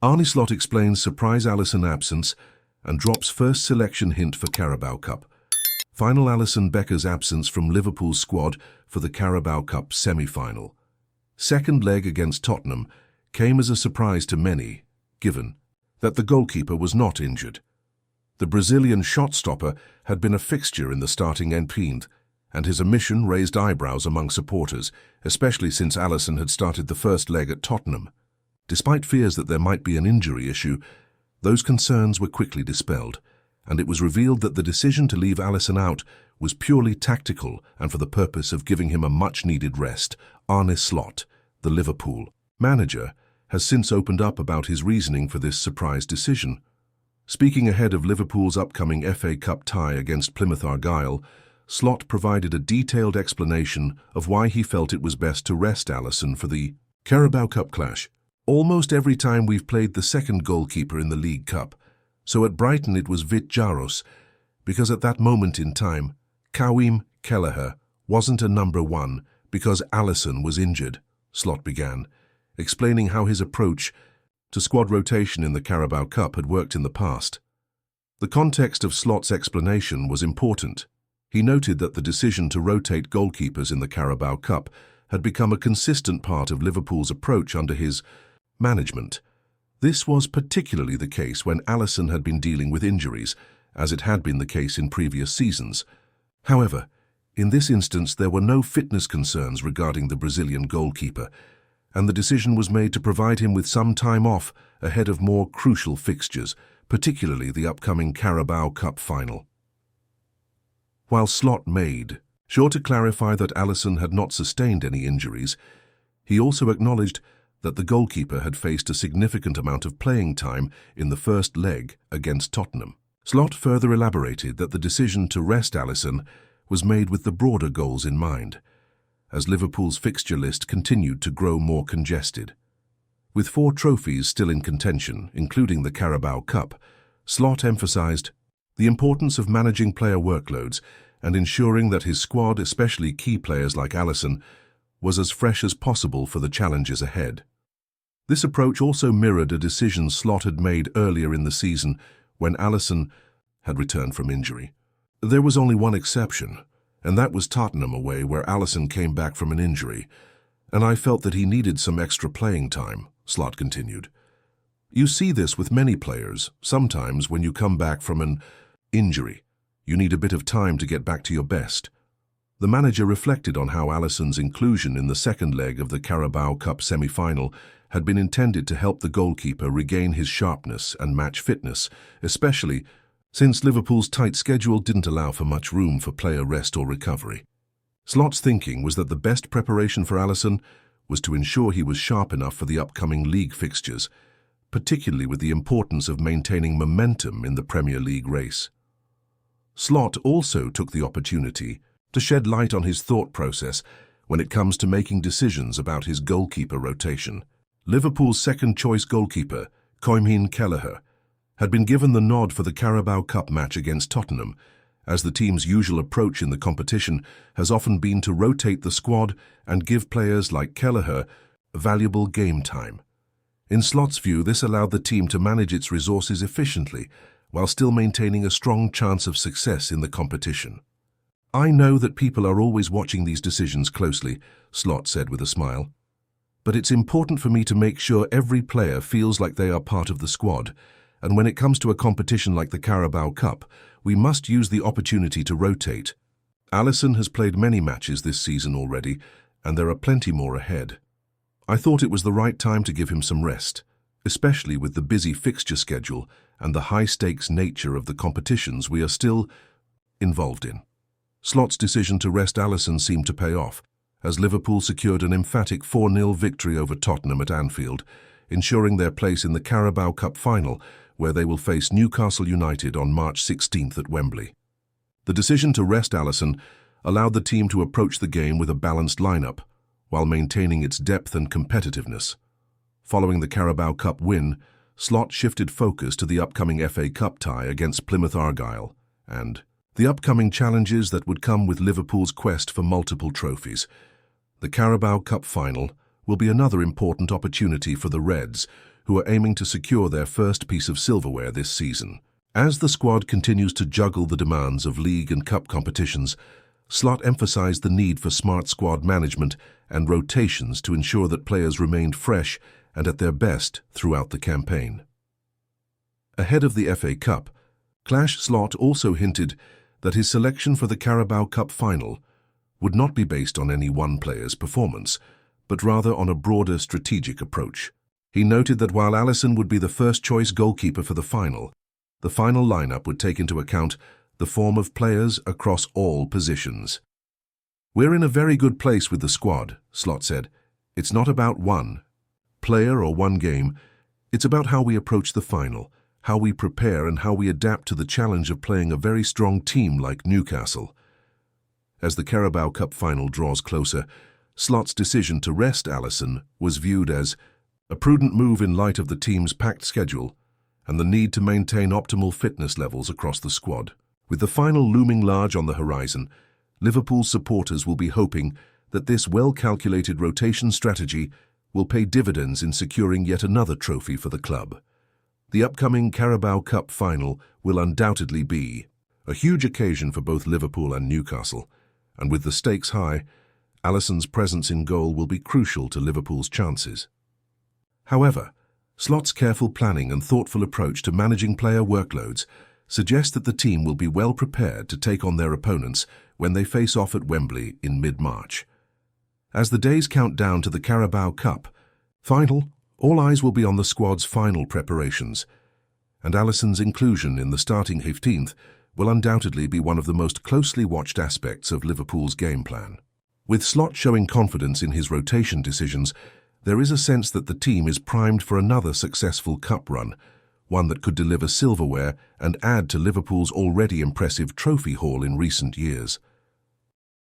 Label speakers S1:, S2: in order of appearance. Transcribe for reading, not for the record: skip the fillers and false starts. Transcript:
S1: Arne Slot explains surprise Allison absence and drops first selection hint for Carabao Cup. Final Alisson Becker's absence from Liverpool's squad for the Carabao Cup semi-final. Second leg against Tottenham came as a surprise to many, given that the goalkeeper was not injured. The Brazilian shot-stopper had been a fixture in the starting end, and his omission raised eyebrows among supporters, especially since Allison had started the first leg at Tottenham. Despite fears that there might be an injury issue, those concerns were quickly dispelled, and it was revealed that the decision to leave Allison out was purely tactical and for the purpose of giving him a much-needed rest. Arne Slot, the Liverpool manager, has since opened up about his reasoning for this surprise decision. Speaking ahead of Liverpool's upcoming FA Cup tie against Plymouth Argyle, Slot provided a detailed explanation of why he felt it was best to rest Allison for the Carabao Cup clash. Almost every time we've played the second goalkeeper in the League Cup, so at Brighton it was Vit Jaros, because at that moment in time, Karim Kelleher wasn't a number one because Allison was injured, Slot began, explaining how his approach to squad rotation in the Carabao Cup had worked in the past. The context of Slot's explanation was important. He noted that the decision to rotate goalkeepers in the Carabao Cup had become a consistent part of Liverpool's approach under his management. This was particularly the case when Allison had been dealing with injuries, as it had been the case in previous seasons. However, in this instance there were no fitness concerns regarding the Brazilian goalkeeper, and the decision was made to provide him with some time off ahead of more crucial fixtures, particularly the upcoming Carabao Cup final. While Slot made sure to clarify that Allison had not sustained any injuries, he also acknowledged that the goalkeeper had faced a significant amount of playing time in the first leg against Tottenham. Slot further elaborated that the decision to rest Allison was made with the broader goals in mind, as Liverpool's fixture list continued to grow more congested. With 4 trophies still in contention, including the Carabao Cup, Slot emphasized the importance of managing player workloads and ensuring that his squad, especially key players like Allison, was as fresh as possible for the challenges ahead. This approach also mirrored a decision Slot had made earlier in the season when Allison had returned from injury. There was only one exception, and that was Tottenham away, where Allison came back from an injury, and I felt that he needed some extra playing time, Slot continued. You see this with many players. Sometimes when you come back from an injury, you need a bit of time to get back to your best. The manager reflected on how Alisson's inclusion in the second leg of the Carabao Cup semi-final had been intended to help the goalkeeper regain his sharpness and match fitness, especially since Liverpool's tight schedule didn't allow for much room for player rest or recovery. Slot's thinking was that the best preparation for Allison was to ensure he was sharp enough for the upcoming league fixtures, particularly with the importance of maintaining momentum in the Premier League race. Slot also took the opportunity to shed light on his thought process when it comes to making decisions about his goalkeeper rotation. Liverpool's second-choice goalkeeper, Karim Kelleher, had been given the nod for the Carabao Cup match against Tottenham, as the team's usual approach in the competition has often been to rotate the squad and give players like Kelleher valuable game time. In Slot's view, this allowed the team to manage its resources efficiently while still maintaining a strong chance of success in the competition. I know that people are always watching these decisions closely, Slot said with a smile. But it's important for me to make sure every player feels like they are part of the squad, and when it comes to a competition like the Carabao Cup, we must use the opportunity to rotate. Allison has played many matches this season already, and there are plenty more ahead. I thought it was the right time to give him some rest, especially with the busy fixture schedule and the high-stakes nature of the competitions we are still involved in. Slot's decision to rest Allison seemed to pay off, as Liverpool secured an emphatic 4-0 victory over Tottenham at Anfield, ensuring their place in the Carabao Cup final, where they will face Newcastle United on March 16th at Wembley. The decision to rest Allison allowed the team to approach the game with a balanced lineup, while maintaining its depth and competitiveness. Following the Carabao Cup win, Slot shifted focus to the upcoming FA Cup tie against Plymouth Argyle, and the upcoming challenges that would come with Liverpool's quest for multiple trophies. The Carabao Cup final will be another important opportunity for the Reds, who are aiming to secure their first piece of silverware this season. As the squad continues to juggle the demands of league and cup competitions, Slot emphasized the need for smart squad management and rotations to ensure that players remained fresh and at their best throughout the campaign. Ahead of the FA Cup, Clash Slot also hinted that his selection for the Carabao Cup final would not be based on any one player's performance, but rather on a broader strategic approach. He noted that while Allison would be the first-choice goalkeeper for the final lineup would take into account the form of players across all positions. "We're in a very good place with the squad," Slot said. "It's not about one player or one game. It's about how we approach the final, how we prepare and how we adapt to the challenge of playing a very strong team like Newcastle." As the Carabao Cup final draws closer, Slot's decision to rest Allison was viewed as a prudent move in light of the team's packed schedule and the need to maintain optimal fitness levels across the squad. With the final looming large on the horizon, Liverpool's supporters will be hoping that this well-calculated rotation strategy will pay dividends in securing yet another trophy for the club. The upcoming Carabao Cup final will undoubtedly be a huge occasion for both Liverpool and Newcastle, and with the stakes high, Allison's presence in goal will be crucial to Liverpool's chances. However, Slot's careful planning and thoughtful approach to managing player workloads suggest that the team will be well prepared to take on their opponents when they face off at Wembley in mid-March. As the days count down to the Carabao Cup final, all eyes will be on the squad's final preparations, and Allison's inclusion in the starting 15th will undoubtedly be one of the most closely watched aspects of Liverpool's game plan. With Slot showing confidence in his rotation decisions, there is a sense that the team is primed for another successful cup run, one that could deliver silverware and add to Liverpool's already impressive trophy haul in recent years.